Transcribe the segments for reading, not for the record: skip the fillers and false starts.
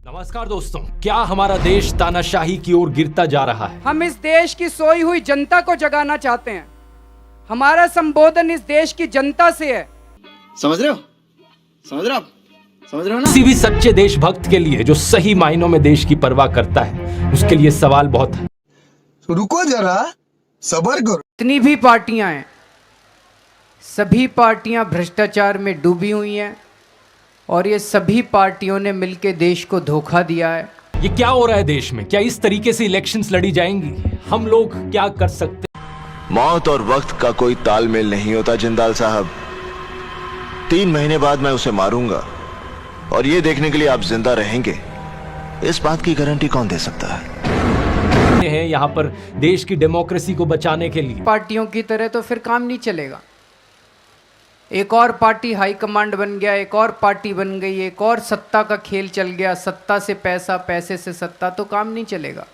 नमस्कार दोस्तों, क्या हमारा देश तानाशाही की ओर गिरता जा रहा है? हम इस देश की सोई हुई जनता को जगाना चाहते हैं। हमारा संबोधन इस देश की जनता से है। समझ रहे हो? समझ रहे हो आप? समझ रहे हो ना? किसी भी सच्चे देशभक्त के लिए जो सही मायनों में देश की परवाह करता है, उसके लिए सवाल बहुत है। रुको जरा, सब्र करो। जितनी भी पार्टियां हैं, सभी पार्टियां भ्रष्टाचार में डूबी हुई हैं और ये सभी पार्टियों ने मिलकर देश को धोखा दिया है। ये क्या हो रहा है देश में? क्या इस तरीके से इलेक्शंस लड़ी जाएंगी? हम लोग क्या कर सकते हैं? मौत और वक्त का कोई तालमेल नहीं होता जिंदाल साहब। 3 महीने बाद मैं उसे मारूंगा और ये देखने के लिए आप जिंदा रहेंगे, इस बात की गारंटी कौन दे सकता है? हैं यहाँ पर देश की डेमोक्रेसी को बचाने के लिए। पार्टियों की तरह तो फिर काम नहीं चलेगा। एक और पार्टी हाई कमांड बन गया, एक और पार्टी बन गई, एक और सत्ता का खेल चल गया, सत्ता से पैसा, पैसे से सत्ता, तो काम नहीं चलेगा।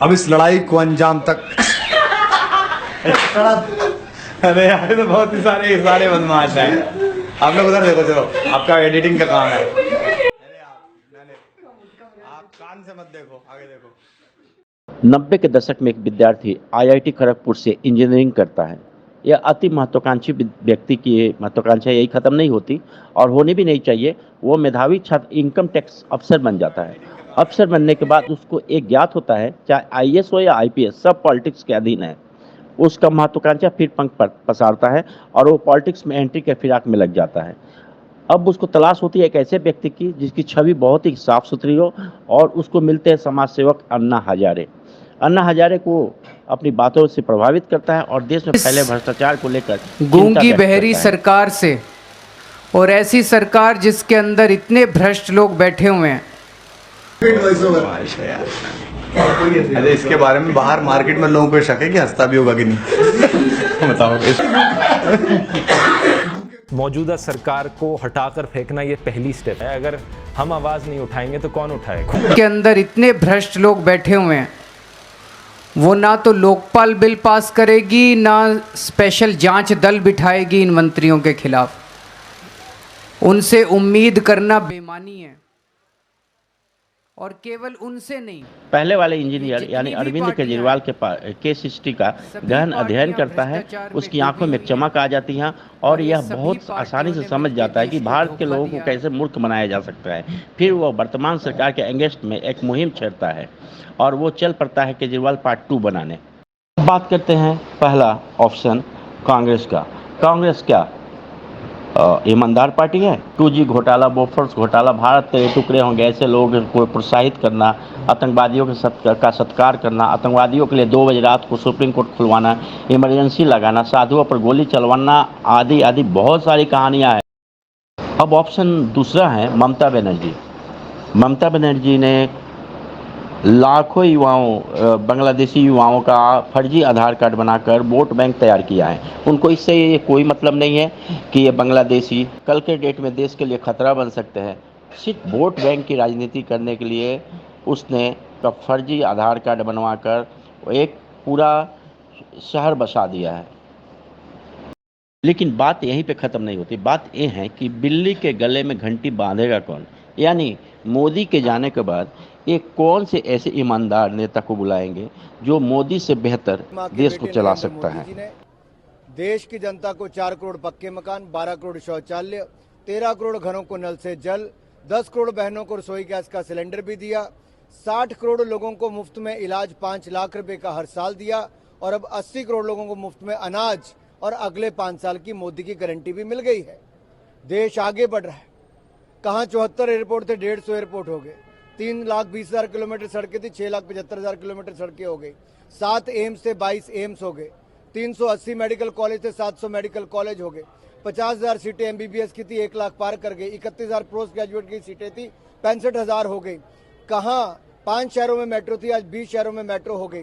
अब इस लड़ाई को अंजाम तक अरे यार तो बहुत ही सारे बदमाश हैं। आप लोग उधर देखो, चलो आपका एडिटिंग का काम है। आप कान से मत देखो, आगे देखो। 90 के दशक में एक विद्यार्थी आईआईटी खड़गपुर से इंजीनियरिंग करता है। यह अति महत्वाकांक्षी व्यक्ति की महत्वाकांक्षा यही खत्म नहीं होती और होनी भी नहीं चाहिए। वो मेधावी छात्र इनकम टैक्स अफसर बन जाता है। अफसर बनने के बाद उसको एक ज्ञात होता है, चाहे आईएएस हो या आईपीएस, सब पॉलिटिक्स के अधीन है। उसका महत्वाकांक्षा फिर पंख पसारता है और वो पॉलिटिक्स में एंट्री के फिराक में लग जाता है। अब उसको तलाश होती है एक ऐसे व्यक्ति की जिसकी छवि बहुत ही साफ सुथरी हो, और उसको मिलते हैं समाज सेवक अन्ना हजारे। अन्ना हजारे को अपनी बातों से प्रभावित करता है और देश में फैले भ्रष्टाचार को लेकर गूंगी बहरी सरकार से, और ऐसी सरकार जिसके अंदर इतने भ्रष्ट लोग बैठे हुए हैं। अरे इसके बारे में बाहर मार्केट में लोगों को शक है कि हंसता भी होगा कि नहीं। बताओ। मौजूदा सरकार को हटाकर फेंकना ये पहली स्टेप है। अगर हम आवाज नहीं उठाएंगे तो कौन उठाएगा? के अंदर इतने भ्रष्ट लोग बैठे हुए हैं, वो ना तो लोकपाल बिल पास करेगी, ना स्पेशल जांच दल बिठाएगी इन मंत्रियों के खिलाफ। उनसे उम्मीद करना बेईमानी है, और केवल उनसे नहीं। पहले वाले इंजीनियर यानी अरविंद केजरीवाल के केस हिस्ट्री का गहन अध्ययन करता है। उसकी आंखों में चमक आ जाती है और यह बहुत आसानी से समझ जाता है कि भारत के लोगों को कैसे मूर्ख बनाया जा सकता है। फिर वह वर्तमान सरकार के अगेंस्ट में एक मुहिम छेड़ता है और वो चल पड़ता है केजरीवाल पार्ट 2 बनाने। बात करते हैं पहला ऑप्शन कांग्रेस का। कांग्रेस क्या ईमानदार पार्टी है? 2G घोटाला, बोफर्स घोटाला, भारत के टुकड़े होंगे ऐसे लोगों को प्रोत्साहित करना, आतंकवादियों के सत्कार करना, आतंकवादियों के लिए 2 बजे रात को सुप्रीम कोर्ट खुलवाना, इमरजेंसी लगाना, साधुओं पर गोली चलवाना, आदि आदि बहुत सारी कहानियां हैं। अब ऑप्शन दूसरा है ममता बनर्जी। ममता बनर्जी ने लाखों युवाओं, बांग्लादेशी युवाओं का फर्जी आधार कार्ड बनाकर वोट बैंक तैयार किया है। उनको इससे ये कोई मतलब नहीं है कि ये बांग्लादेशी कल के डेट में देश के लिए खतरा बन सकते हैं। सिर्फ वोट बैंक की राजनीति करने के लिए उसने फर्जी आधार कार्ड बनवाकर एक पूरा शहर बसा दिया है। लेकिन बात यहीं पे ख़त्म नहीं होती। बात ये है कि बिल्ली के गले में घंटी बांधेगा कौन? यानी मोदी के जाने के बाद ये कौन से ऐसे ईमानदार नेता को बुलाएंगे जो मोदी से बेहतर देश को चला सकता है? देश की जनता को 4 करोड़ पक्के मकान, 12 करोड़ शौचालय, 13 करोड़ घरों को नल से जल, 10 करोड़ बहनों को रसोई गैस का सिलेंडर भी दिया, 60 करोड़ लोगों को मुफ्त में इलाज 5 लाख रुपए का हर साल दिया, और अब 80 करोड़ लोगों को मुफ्त में अनाज और अगले 5 साल की मोदी की गारंटी भी मिल गई है। देश आगे बढ़ रहा है। कहाँ 74 एयरपोर्ट थे, 150 एयरपोर्ट हो गए। 3,20,000 किलोमीटर सड़कें थी, 6,75,000 किलोमीटर सड़कें हो गई। 7 एम्स थे, 22 एम्स हो गए। 380 मेडिकल कॉलेज थे, 700 मेडिकल कॉलेज हो गए। 50,000 सीटें एमबीबीएस की थी, 1 लाख पार कर गई। 31,000 पोस्ट ग्रेजुएट की सीटें थी, 65,000 हो गई। कहाँ 5 शहरों में मेट्रो थी, आज 20 शहरों में मेट्रो हो गई।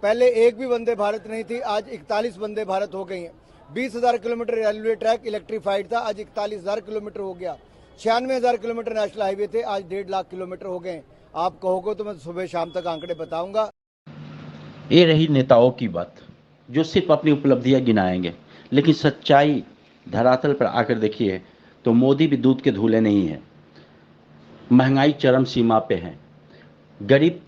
पहले एक भी वंदे भारत नहीं थी, आज 41 वंदे भारत हो गई हैं। 20,000 किलोमीटर रेलवे ट्रैक इलेक्ट्रीफाइड था, आज 41,000 किलोमीटर हो गया। 96,000 किलोमीटर नेशनल हाईवे थे, आज 1.5 लाख किलोमीटर हो गए। आप कहोगे तो मैं सुबह शाम तक आंकड़े बताऊंगा। ये रही नेताओं की बात जो सिर्फ अपनी उपलब्धियां गिनाएंगे, लेकिन सच्चाई धरातल पर आकर देखिए तो मोदी भी दूध के धूले नहीं है। महंगाई चरम सीमा पे है, गरीब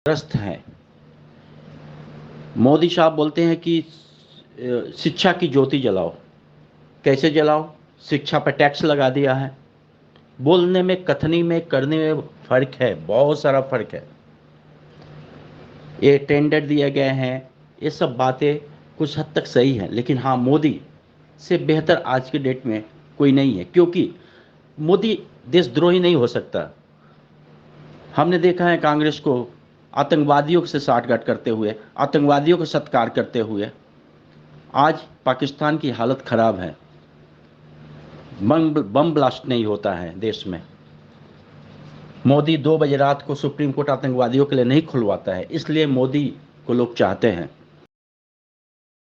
त्रस्त है। मोदी साहब बोलते हैं कि शिक्षा की ज्योति जलाओ। कैसे जलाओ? शिक्षा पर टैक्स लगा दिया है। बोलने में, कथनी में, करने में फर्क है, बहुत सारा फर्क है। ये टेंडर दिए गए हैं, ये सब बातें कुछ हद तक सही है, लेकिन हाँ, मोदी से बेहतर आज की डेट में कोई नहीं है, क्योंकि मोदी देशद्रोही नहीं हो सकता। हमने देखा है कांग्रेस को आतंकवादियों से साठगांठ करते हुए, आतंकवादियों को सत्कार करते हुए। आज पाकिस्तान की हालत खराब है, बम ब्लास्ट नहीं होता है देश में। मोदी 2 बजे रात को सुप्रीम कोर्ट आतंकवादियों के लिए नहीं खुलवाता है, इसलिए मोदी को लोग चाहते हैं।